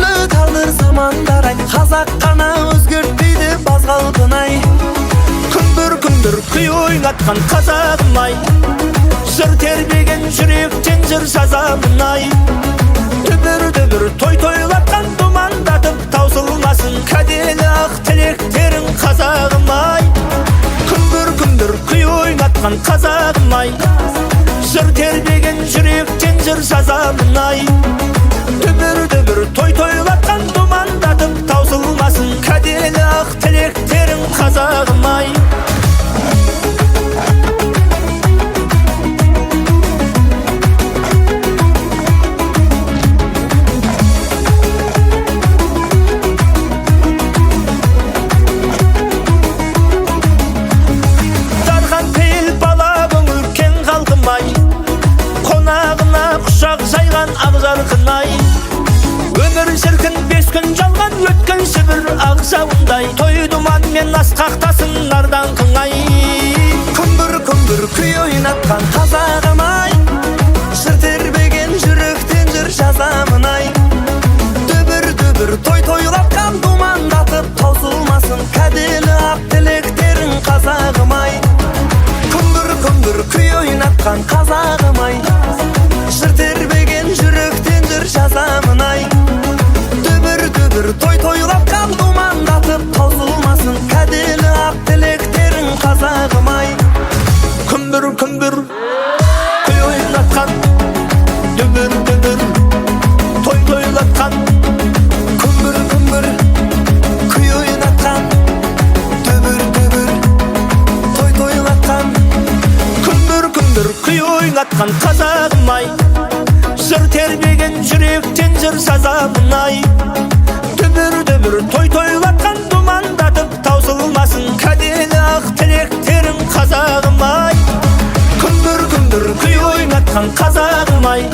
түрлі тағдыр замандар ай, қазақ қана өзгертпейді баз қалпын ай. Күндір күй ойнатқан қазағым ай, жыр тербеген жүректен жыр жазамын ай. Дүбір той тойлатқан думандатып таусылмасын кәделі ақ тілектерің қазағым ай. Күндір күй ойнатқан қазағым ай, жыр тербеген жүректен жыр жазамын ай. Дүбір той тойлатқан думандатып таусылмасын кәделі ақ тілектерің қазағым ай. Өмір шіркін 5 күн жалған өткен шүбір ақ жауындай, той думан мен асқақтасын нардан қыңай. Күндір күй ойнатқан қазағым ай, жыр тербеген жүректен жыр жазамын ай. Дүбір той тойлатқан думандатып таусылмасын кәделі ақ тілектерің қазағым ай. Күндір күй ойнатқан қазағым ай, жыр тербеген жүректен жыр жазамын ай. Дүбір той тойлатқан думандатып таусылмасын кәделі ақ тілектерің қазағым ай. Күндір күй ойнатқан, дүбір той тойлатқан. Күндір күй ойнатқан, дүбір той тойлатқан. Күндір күй ойнатқан қазағым ай, жыр тербеген жүректен жыр жазамын ай. Дүбір той тойлатқан думандатып таусылмасын кәделі ақ тілектерің қазағым ай. Күндір күй ойнатқан қазағым ай,